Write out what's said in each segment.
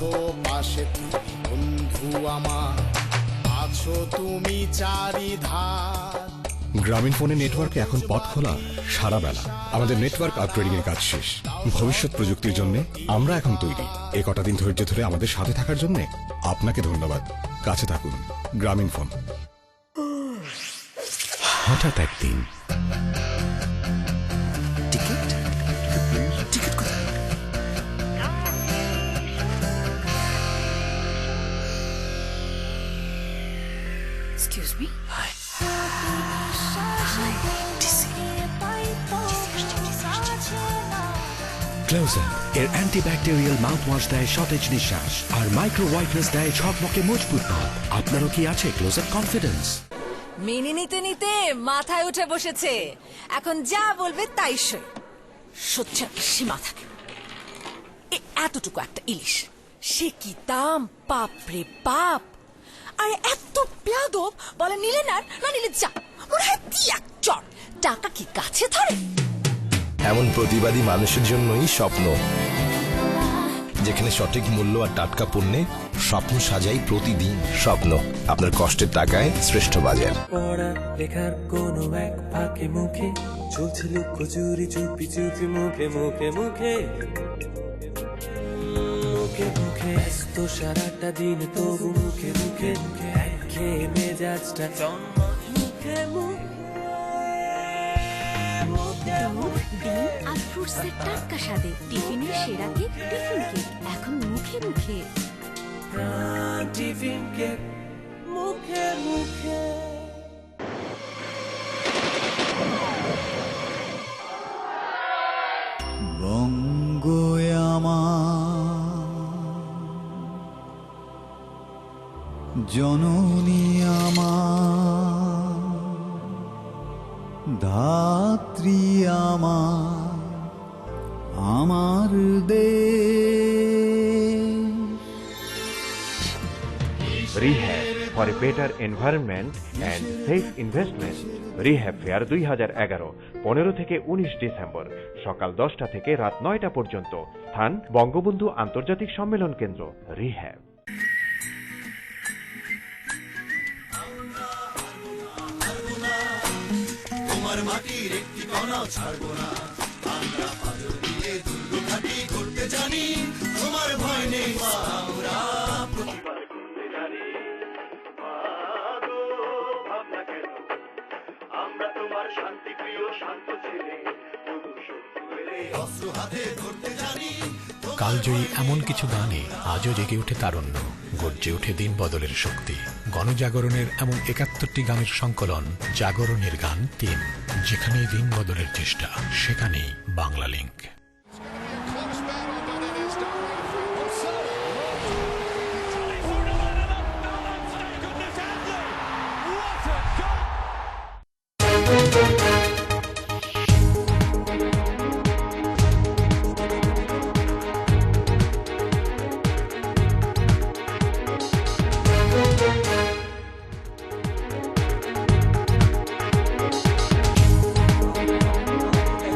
আছো পাশে তুমি বন্ধু আমার, আছো তুমি চারিধার। গ্রামীণ ফোনের নেটওয়ার্কে এখন পথ খোলা সারা বেলা। আমাদের নেটওয়ার্ক আপগ্রেডিং এর কাজ শেষ। ভবিষ্যৎ প্রযুক্তির জন্য আমরা এখন তৈরি। এই কটা দিন ধৈর্য ধরে আমাদের সাথে থাকার জন্য আপনাকে ধন্যবাদ। কাছে থাকুন। গ্রামীণ ফোন। হঠাৎ একদিন টিকিট টিকিট কোথায়? Excuse me. ক্লোজ আপ এর অ্যান্টিব্যাকটেরিয়াল মাউথওয়াশ দেয় সতেজ নিঃশ্বাস আর মাইক্রো হোয়াইটনেস দেয় ঝকমকে মজবুত দাঁত। আপনারও কি আছে ক্লোজ আপ কনফিডেন্স? মিনি নিতে নিতে মাথায় উঠে বসেছে, এখন যা বলবে তাই সই। সহ্যের সীমা থাকে। এতটুকু একটা ইলিশ, সে কি দাম! বাপরে বাপ! আরে এত বেয়াদব, বলে নিলে না নিলে যা, মনে হয় এক চট। টাকা কি গাছে ধরে? এমন প্রতিবাদী মানুষের জন্যই স্বপ্ন, যেখানে সঠিক মূল্য আর টাটকা পণ্যে স্বপ্ন সাজাই প্রতিদিন। স্বপ্ন, আপনার কষ্টের টাকায় শ্রেষ্ঠ বাজার। পড়া লেখার কোনো এক ফাঁকে মুখে চলছিল কচুরি চুপি চুপি, মুখে মুখে মুখে মুখে মুখে ব্যস্ত সারাটা দিন, তবু মুখে মুখে মুখে খেয়ে মেজাজটা জন্ম মুখে মুখে। ডিম আর ফ্রুটসের টাটকা স্বাদে টিফিনের সেরা কেক টিফিন কেক এখন মুখে মুখে। টিফিন কেক মুখে মুখে। বঙ্গ আমার জননী আমার, ধাত্রী আমার, আমার দেশ। Rehab for a better environment and safe investment. Rehab fair 2011, 15 থেকে 19 ডিসেম্বর, সকাল 10টা থেকে রাত 9টা পর্যন্ত। স্থান বঙ্গবন্ধু আন্তর্জাতিক সম্মেলন কেন্দ্র। রিহ্যাব। তোমার মাটির একটি কণাও ছাড়বো না আমরা, পাথর দিয়ে দুর্গ ঘাটি করতে জানি, তোমার ভয় নেই মা, আমরা প্রতিবাদ করতে জানি। মাগো ভাবনা কেন, আমরা তোমার শান্তিপ্রিয় শান্ত ছেলে, তবু শত্রু এলে অস্ত্র হাতে ধরতে জানি। কালজয়ী এমন কিছু গানে আজও জেগে ওঠে তারুণ্য, গর্জে ওঠে দিন বদলের শক্তি। গণজাগরণের এমন 71টি গানের সংকলন জাগরণের গান 3। যেখানেই দিন বদলের চেষ্টা, সেখানেই বাংলা লিংক।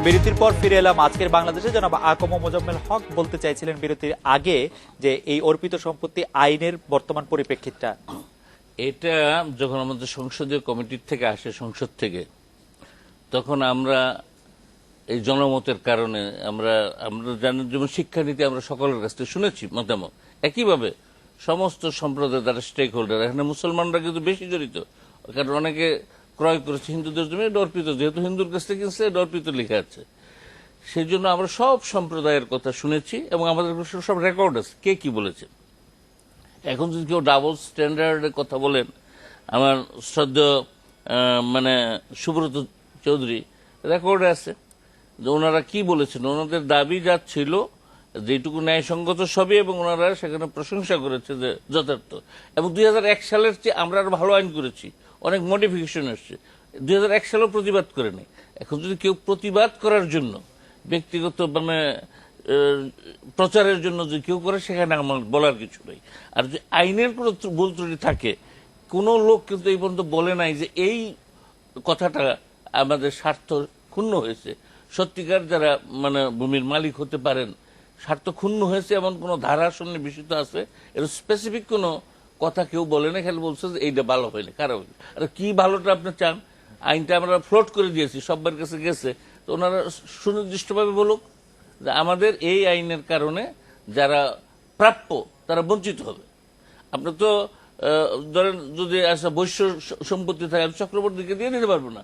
বিরতির পর ফিরে এলাম আজকের বাংলাদেশে। জনাব আকম মোজাম্মেল হক বলতে চাইছিলেন বিরতির আগে যে এই অর্পিত সম্পত্তি আইনের বর্তমান পরিপ্রেক্ষিতটা। এটা যখন আমাদের সংসদীয় কমিটির থেকে আসে, সংসদ থেকে, তখন আমরা এই জনমতের কারণে আমরা জানেন যেমন শিক্ষানীতি আমরা সকলের কাছ থেকে শুনেছি মতামত। একইভাবে সমস্ত সম্প্রদায় দ্বারা স্টেক হোল্ডার, এখানে মুসলমানরা কিন্তু বেশি জড়িত, কারণ অনেকে ক্রয় করেছে হিন্দুদের জন্য, এটা অর্পিত, যেহেতু হিন্দুর কাছ থেকে কিনছে এটা অর্পিত লেখা আছে। সেই জন্য আমরা সব সম্প্রদায়ের কথা শুনেছি এবং আমাদের সব রেকর্ড আছে কে কি বলেছে। এখন যদি কেউ ডাবল স্ট্যান্ডার্ডের কথা বলেন, আমার শ্রদ্ধেয় সুব্রত চৌধুরী রেকর্ডে আছে যে ওনারা কি বলেছেন। ওনাদের দাবি যা ছিল যেটুকু ন্যায়সঙ্গত সবই, এবং ওনারা সেখানে প্রশংসা করেছে যে যথার্থ। এবং 2001 সালের চেয়ে আমরা আরো ভালো আইন করেছি, অনেক মডিফিকেশন এসছে। 2001 সালেও প্রতিবাদ করে নেই। এখন যদি কেউ প্রতিবাদ করার জন্য ব্যক্তিগত প্রচারের জন্য যদি কেউ করে, সেখানে আমার বলার কিছু নেই। আর যদি আইনের কোনো ভুল ত্রুটি থাকে, কোনো লোক কিন্তু এই পর্যন্ত বলে নাই যে এই কথাটা আমাদের স্বার্থ ক্ষুণ্ণ হয়েছে। সত্যিকার যারা ভূমির মালিক হতে পারেন, স্বার্থ ক্ষুণ্ণ হয়েছে এমন কোন ধারার সঙ্গে বিষিত আছে, এর স্পেসিফিক কোনো কথা কেউ বলে না, খালি বলছে যে এইটা ভালো হয়নি, খারাপ হয়নি। আর কি ভালোটা আপনি চান? আইনটা আমরা ফ্লোট করে দিয়েছি, সবার কাছে গেছে, তো ওনারা সুনির্দিষ্টভাবে বলুক যে আমাদের এই আইনের কারণে যারা প্রাপ্য তারা বঞ্চিত হবে। আপনি তো ধরেন যদি আচ্ছা বৈশ্য সম্পত্তি থাকে আমি চক্রবর্তীকে দিয়ে দিতে পারবো না,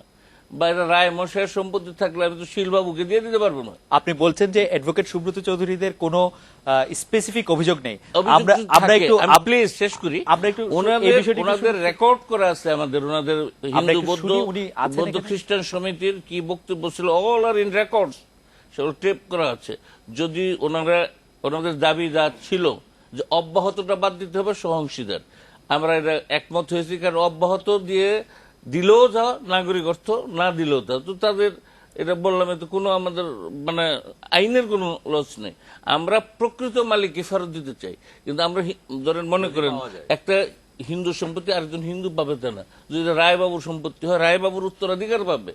বা এটা রায় মশাইয়ের সম্পত্তি থাকলে আমি তো শিলবাবুকে দিয়ে দিতে পারবো না। আপনি বলছেন যে অ্যাডভোকেট সুব্রত চৌধুরীদের কোনো স্পেসিফিক অভিযোগ নেই। আমরা একটু প্লিজ শেষ করি। আমরা একটু ওনাদের রেকর্ড করা আছে, আমাদের ওনাদের হিন্দু বৌদ্ধ খ্রিস্টান সমিতির কি বক্তব্য ছিল, অল আর ইন রেকর্ডস, সেগুলো টেপ করা আছে। যদি ওনাদের দাবি যা ছিল যে অব্যাহতটা বাদ দিতে হবে সহংশীদার, আমরা এটা একমত হয়েছি, কারণ অব্যাহত দিয়ে দিলেও যা নাগরিক অর্থ, না দিলেও তা, তো তাদের এটা বললাম, তো কোনো আমাদের মানে আইনের কোনো লস নেই। আমরা প্রকৃত মালিককে ফেরত দিতে চাই, কিন্তু আমরা ধরেন মনে করেন একটা হিন্দু সম্পত্তি আরেকজন হিন্দু পাবে তা না, যদি রায়বাবুর সম্পত্তি হয় রায়বাবুর উত্তরাধিকার পাবে,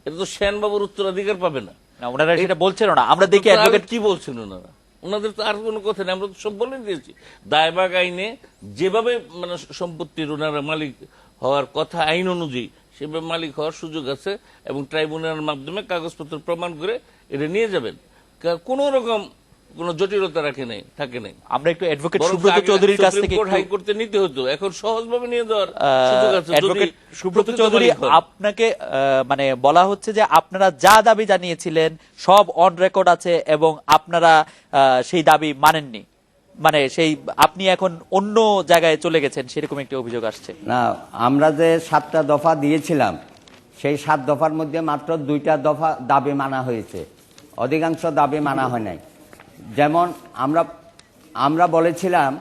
এটা তো সেনবাবুর উত্তরাধিকার পাবে না। ওনারা সেটা বলছেন না, আমরা দেখি অ্যাডভোকেট কি বলছেন ওনারা, ওনাদের তো আর কোনো কথা নেই, আমরা তো সব বলে দিয়েছি। দায়ভাগ আইনে যেভাবে মানে সম্পত্তির ওনারা মালিক হওয়ার কথা আইন অনুযায়ী সেভাবে মালিক হওয়ার সুযোগ আছে, এবং ট্রাইব্যুনালের মাধ্যমে কাগজপত্র প্রমাণ করে এটা নিয়ে যাবেন, কোন রকম কোন জটিলতা থাকে নাই। আমরা একটু অ্যাডভোকেট সুব্রত চৌধুরীর কাছ থেকে হাইকোর্টে নিতে হতো, এখন সহজভাবে নিয়ে দেওয়ার সুযোগ আছে। অ্যাডভোকেট সুব্রত চৌধুরী, আপনাকে মানে বলা হচ্ছে যে আপনারা যা দাবি জানিয়েছিলেন সব অন রেকর্ড আছে এবং আপনারা সেই দাবি মানেননি, মানে সেই আপনি এখন অন্য জায়গায় চলে গেছেন, সেরকম একটি অভিযোগ আসছে। না, আমরা যে 7টা দফা দিয়েছিলাম সেই 7 দফার মধ্যে মাত্র 2টা দফা দাবি মানা হয়েছে, অধিকাংশ দাবি মানা হয় নাই। যেমন আমরা বলেছিলাম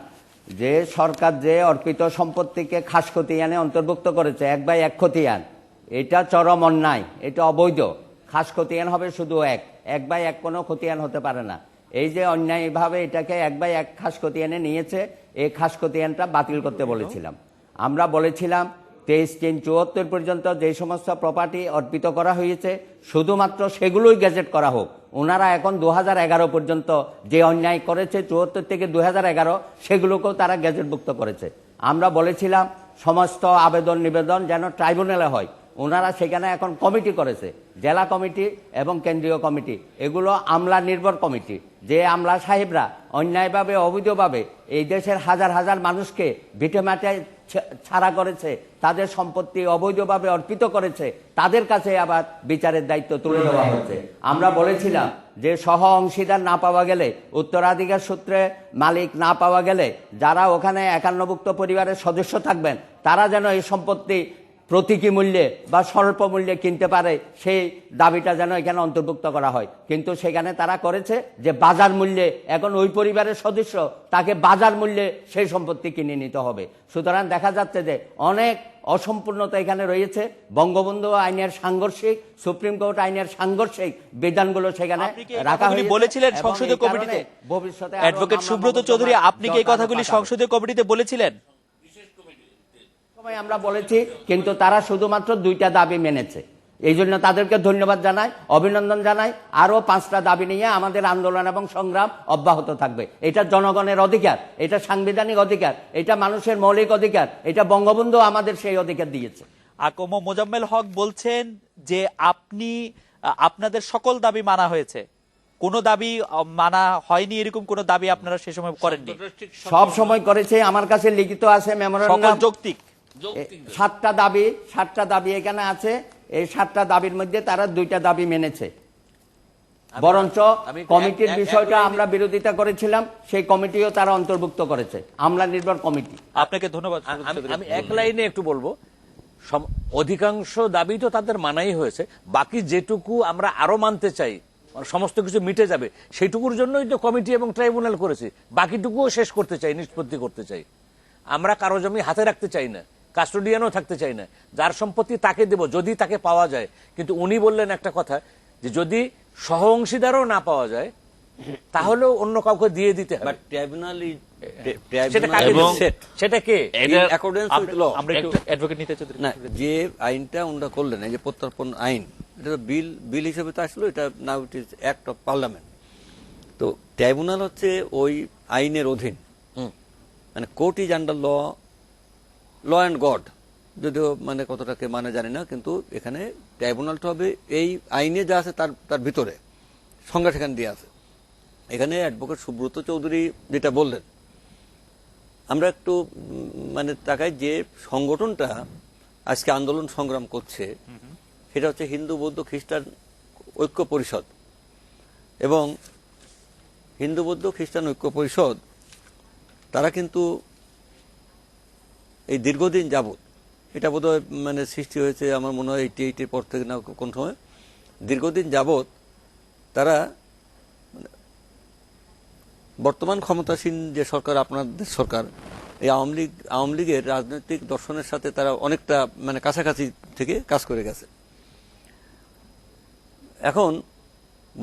যে সরকার যে অর্পিত সম্পত্তিকে খাস খতিয়ানে অন্তর্ভুক্ত করেছে 1/1 খতিয়ান, এটা চরম অন্যায়, এটা অবৈধ। খাস খতিয়ান হবে শুধু 1/1 কোনো খতিয়ান হতে পারে না। এই যে অন্যায়ভাবে এটাকে 1/1 খাস খতিয়ানে নিয়েছে, এই খাস খতিয়ানটা বাতিল করতে বলেছিলাম। আমরা বলেছিলাম 23/3/74 পর্যন্ত যে সমস্ত প্রপার্টি অর্পিত করা হয়েছে শুধুমাত্র সেগুলোই গেজেট করা হোক। ওনারা এখন 2011 পর্যন্ত যে অন্যায় করেছে 74 থেকে 2011 সেগুলোকেও তারা গেজেটভুক্ত করেছে। আমরা বলেছিলাম সমস্ত আবেদন নিবেদন যেন ট্রাইব্যুনালে হয়, ওনারা সেখানে এখন কমিটি করেছে, জেলা কমিটি এবং কেন্দ্রীয় কমিটি, এগুলো আমলা নির্ভর কমিটি। যে আমলা সাহেবরা অন্যায়ভাবে অবৈধভাবে এই দেশের হাজার হাজার মানুষকে ভিটেমাটায় ছাড়া করেছে, তাদের সম্পত্তি অবৈধভাবে অর্পিত করেছে, তাদের কাছে আবার বিচারের দায়িত্ব তুলে দেওয়া হচ্ছে। আমরা বলেছিলাম যে সহ অংশীদার না পাওয়া গেলে, উত্তরাধিকার সূত্রে মালিক না পাওয়া গেলে যারা ওখানে 51ভুক্ত পরিবারের সদস্য থাকবেন তারা যেন এই সম্পত্তি প্রতীকী মূল্যে বা স্বল্প মূল্যে কিনতে পারে, সেই দাবিটা যেন এখানে অন্তর্ভুক্ত করা হয়। কিন্তু সেখানে তারা করেছে যে বাজার মূল্যে, এখন ওই পরিবারের সদস্য তাকে বাজার মূল্যে সেই সম্পত্তি কিনে নিতে হবে। সুতরাং দেখা যাচ্ছে যে অনেক অসম্পূর্ণতা এখানে রয়েছে। বঙ্গবন্ধু আইনের সাংঘর্ষিক, সুপ্রিম কোর্ট আইনের সাংঘর্ষিক বিধানগুলো সেখানে রাখা হয়েছে। বলেছিলেন সংসদীয় কমিটিতে ভবিষ্যতে অ্যাডভোকেট সুব্রত চৌধুরী, আপনি কি এই কথাগুলি সংসদীয় কমিটিতে বলেছিলেন? আমরা বলেছি, কিন্তু তারা শুধুমাত্র 2টা দাবি মেনেছে। এই জন্য তাদেরকে ধন্যবাদ জানাই, অভিনন্দন জানাই। আরো 5টা দাবি নিয়ে আমাদের আন্দোলন এবং সংগ্রাম অব্যাহত থাকবে। এটা জনগণের অধিকার, এটা সাংবিধানিক অধিকার, এটা মানুষের মৌলিক অধিকার, এটা বঙ্গবন্ধু আমাদের সেই অধিকার দিয়েছে। আকম মোজাম্মেল হক বলছেন যে আপনাদের সকল দাবি মানা হয়েছে, কোন দাবি মানা হয়নি এরকম কোন দাবি আপনারা সে সময় করেননি? সব সময় করেছে, আমার কাছে লিখিত আছে মেমোরেন্ডাম। যৌক্তিক 7টা দাবি এখানে আছে। এই 7টা দাবির মধ্যে তারা 2টা দাবি মেনেছে। বরঞ্চ কমিটির বিষয়টা আমরা বিরোধিতা করেছিলাম, সেই কমিটিও তারা অন্তর্ভুক্ত করেছে, আমলা নির্ভর কমিটি। আপনাকে ধন্যবাদ। আমি এক লাইনে একটু বলবো, অধিকাংশ দাবি তো তাদের মানাই হয়েছে, বাকি যেটুকু আমরা আরো মানতে চাই, সমস্ত কিছু মিটে যাবে, সেইটুকুর জন্যই তো কমিটি এবং ট্রাইব্যুনাল করেছে। বাকিটুকুও শেষ করতে চাই, নিষ্পত্তি করতে চাই। আমরা কারো জমি হাতে রাখতে চাই না, কাস্টোডিয়ানও থাকতে চাই না। যার সম্পত্তি তাকে দেব যদি তাকে পাওয়া যায়। কিন্তু উনি বললেন একটা কথা, যে যদি সহ অংশীদারও না পাওয়া যায় তাহলেও অন্য কাউকে দিয়ে দিতে হবে। সেটা কে? যে আইনটা ওনারা করলেন, এই যে প্রত্যর্পণ আইন, এটা তো বিল হিসেবে তো আসলো, এটা now it is act of parliament. তো ট্রাইব্যুনাল হচ্ছে ওই আইনের অধীন, মানে court is under law and God, যদিও মানে কতটাকে মানে জানি না, কিন্তু এখানে ট্রাইব্যুনালটা হবে এই আইনে যা আছে তার ভিতরে সংজ্ঞা সেখানে দিয়ে আছে। এখানে অ্যাডভোকেট সুব্রত চৌধুরী যেটা বললেন, আমরা একটু মানে তাকাই যে সংগঠনটা আজকে আন্দোলন সংগ্রাম করছে সেটা হচ্ছে হিন্দু বৌদ্ধ খ্রিস্টান ঐক্য পরিষদ। এবং হিন্দু বৌদ্ধ খ্রিস্টান ঐক্য পরিষদ তারা কিন্তু এই দীর্ঘদিন যাবত, এটা বোধহয় মানে সৃষ্টি হয়েছে আমার মনে হয় 88-এর পর থেকে না কোন সময়, দীর্ঘদিন যাবত তারা বর্তমান ক্ষমতাসীন যে সরকার, আপনাদের সরকার, এই আওয়ামী লীগের রাজনৈতিক দর্শনের সাথে তারা অনেকটা মানে কাছাকাছি থেকে কাজ করে গেছে। এখন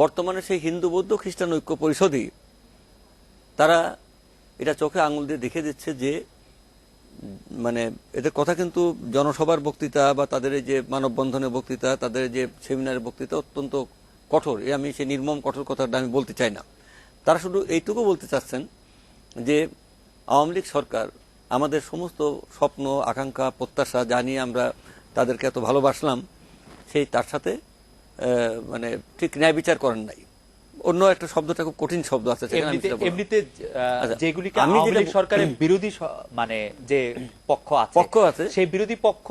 বর্তমানে সেই হিন্দু বৌদ্ধ খ্রিস্টান ঐক্য পরিষদই তারা এটা চোখে আঙুল দিয়ে দেখে দিচ্ছে যে মানে এদের কথা কিন্তু জনসভার বক্তৃতা বা তাদের যে মানববন্ধনের বক্তৃতা, তাদের যে সেমিনারের বক্তৃতা অত্যন্ত কঠোর। আমি সেই নির্মম কঠোর কথাটা আমি বলতে চাই না। তারা শুধু এইটুকু বলতে চাচ্ছেন যে আওয়ামী লীগ সরকার আমাদের সমস্ত স্বপ্ন, আকাঙ্ক্ষা, প্রত্যাশা যা নিয়ে আমরা তাদেরকে এত ভালোবাসলাম, সেই তার সাথে মানে ঠিক ন্যায় বিচার করেন নাই। অন্য একটা শব্দটা খুব কঠিন শব্দ আছে এমনিতে, যেগুলিকে আওয়ামী লীগ সরকারের বিরোধী মানে যে পক্ষ আছে সেই বিরোধী পক্ষ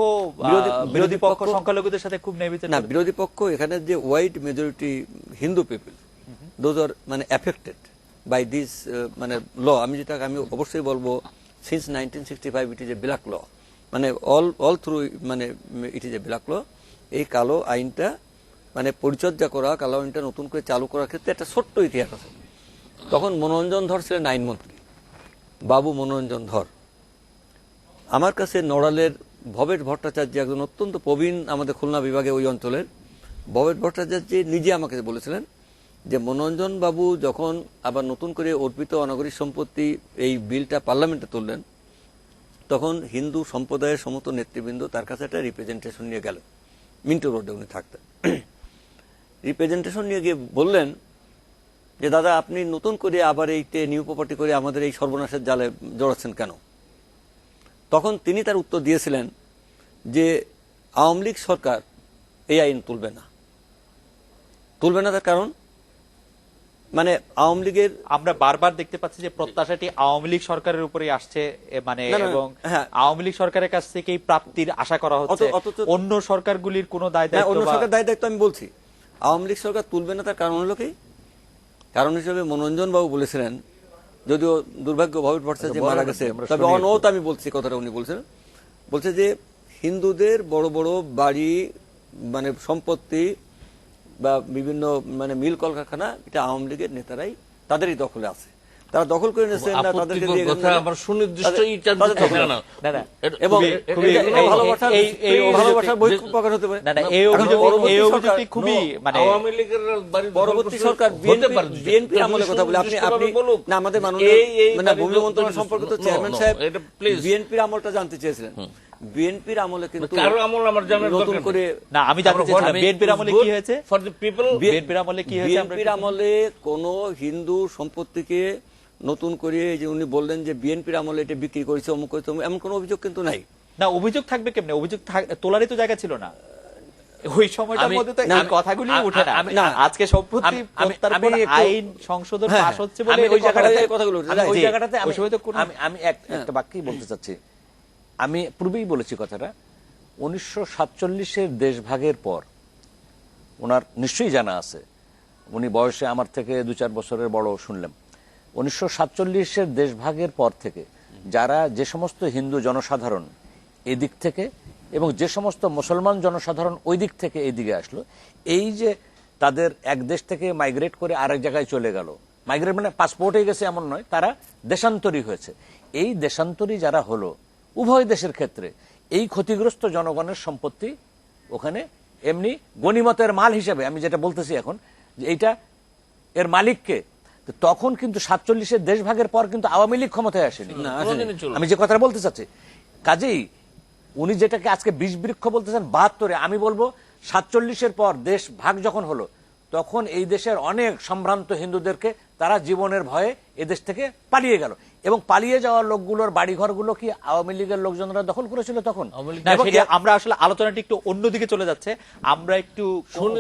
সংখ্যালঘুদের সাথে খুব ন্যায় বিচার না। বিরোধী পক্ষ এখানে যে wide majority Hindu people, those are মানে এফেক্টেড বাই দিস মানে ল। আমি অবশ্যই বলবো since 1965 it is a black law, মানে অল থ্রু মানে ইট ইজ এ ব্ল্যাক ল। এই কালো আইনটা মানে পরিচর্যা করা, কালো আইনটা নতুন করে চালু করার ক্ষেত্রে একটা ছোট্ট ইতিহাস আছে। তখন মনোরঞ্জন ধর ছিলেন আইনমন্ত্রী, বাবু মনোরঞ্জন ধর। আমার কাছে নড়ালের ভবেট ভট্টাচার্য, একজন অত্যন্ত প্রবীণ আমাদের খুলনা বিভাগে ওই অঞ্চলের, ভবেট ভট্টাচার্য নিজে আমাকে বলেছিলেন যে মনোরঞ্জন বাবু যখন আবার নতুন করে অর্পিত অনাগরিক সম্পত্তি এই বিলটা পার্লামেন্টে তুললেন, তখন হিন্দু সম্প্রদায়ের সমস্ত নেতৃবৃন্দ তার কাছে একটা রিপ্রেজেন্টেশন নিয়ে গেল। মিন্টু রোডে উনি থাকতেন। রিপ্রেজেন্টেশন নিয়ে গিয়ে বললেন যে দাদা, আপনি নতুন করে আবার এইতে নিউ প্রপার্টি করে আমাদের এই সর্বনাশের জালে জড়াচ্ছেন কেন? তখন তিনি তার উত্তর দিয়েছিলেন যে আওয়ামী লীগ সরকার এই আইন তুলবে না। তার কারণ মানে আওয়ামী লীগের, আমরা বারবার দেখতে পাচ্ছি যে প্রত্যাশাটি আওয়ামী লীগ সরকারের উপরেই আসছে, মানে এবং আওয়ামী লীগ সরকারের কাছ থেকেই প্রাপ্তির আশা করা হচ্ছে, অন্য সরকারগুলির কোনো দায় দায়িত্ব আমি বলছি আওয়ামী লীগ সরকার তুলবে না। তার কারণ হলো কি? কারণ হিসেবে মনোরঞ্জন বাবু বলেছিলেন, যদিও দুর্ভাগ্য ভবেট ভট্টাচার্য মারা গেছে, তবে অনৌত আমি বলছি কথাটা, উনি বলছিলেন, বলছে যে হিন্দুদের বড় বড় বাড়ি মানে সম্পত্তি বা বিভিন্ন মানে মিল কলকারখানা, এটা আওয়ামী লীগের নেতারাই তাদেরই দখলে আছে, তারা দখল করে নিয়েছেন না, তাদেরকে দিয়ে এবং ভালোবাসার বই প্রকাশ হতে পারে। পরবর্তী সরকার বিএনপি আমলে কথা বলে আপনি না, আমাদের মাননীয় ভূমি মন্ত্রণালয় সম্পর্কিত চেয়ারম্যান সাহেব বিএনপির আমলটা জানতে চেয়েছিলেন। বিএনপির আমলে কিন্তু নতুন করে না, আমি জানতে চাইছিলাম বিএনপির আমলে কি হয়েছে, ফর দ্য পিপল। বিএনপির আমলে কি হয়েছে? বিএনপির আমলে কোন হিন্দু সম্পত্তিকে নতুন করে, যে উনি বললেন যে বিএনপির আমলে এটা বিক্রি করেছে, অমুক করেছে, এমন কোন অভিযোগ কিন্তু নাই। না, অভিযোগ থাকবে কেমনে? অভিযোগ তোলারই তো জায়গা ছিল না ওই সময়টার মধ্যে, তো এই কথাগুলি উঠে না। আজকে সম্প্রতি আইন সংশোধন পাস হচ্ছে বলে ওই জায়গাটাতে কথাগুলো উঠে, ওই জায়গাটাতে আমি একটা বাক্যই বলতে চাচ্ছি। আমি পূর্বেই বলেছি কথাটা, 1947-এর দেশভাগের পর ওনার নিশ্চয়ই জানা আছে, উনি বয়সে আমার থেকে 2-4 বছরের বড় শুনলাম। 1947-এর দেশভাগের পর থেকে যারা যে সমস্ত হিন্দু জনসাধারণ এদিক থেকে এবং যে সমস্ত মুসলমান জনসাধারণ ওই দিক থেকে এইদিকে আসলো, এই যে তাদের এক দেশ থেকে মাইগ্রেট করে আরেক জায়গায় চলে গেল, মাইগ্রেট মানে পাসপোর্টে গেছে এমন নয়, তারা দেশান্তরী হয়েছে। এই দেশান্তরী যারা হলো উভয় দেশের ক্ষেত্রে এই ক্ষতিগ্রস্ত জনগণের সম্পত্তি ওখানে এমনি গনিমতের মাল হিসেবে, আমি যেটা বলতেছি এখন যে এইটা এর মালিককে, তখন কিন্তু 47-এর দেশভাগের পর কিন্তু আওয়ামী লীগ ক্ষমতায় আসেনি। আমি যে কথাটা বলতে চাচ্ছি, কাজেই উনি যেটাকে আজকে বিষ বৃক্ষ বলতেছেন 72-এ, আমি বলবো 47-এর পর দেশ ভাগ যখন হলো তখন এই দেশের অনেক সম্ভ্রান্ত হিন্দুদেরকে তারা জীবনের ভয়ে এদেশ থেকে পালিয়ে গেল, এবং পালিয়ে যাওয়া লোকগুলোর বাড়িঘরগুলো কি আওয়ামী লীগের লোকজনরা দখল করেছিল তখন? আমরা আসলে আলোচনাটি একটু অন্যদিকে চলে যাচ্ছে, আমরা একটু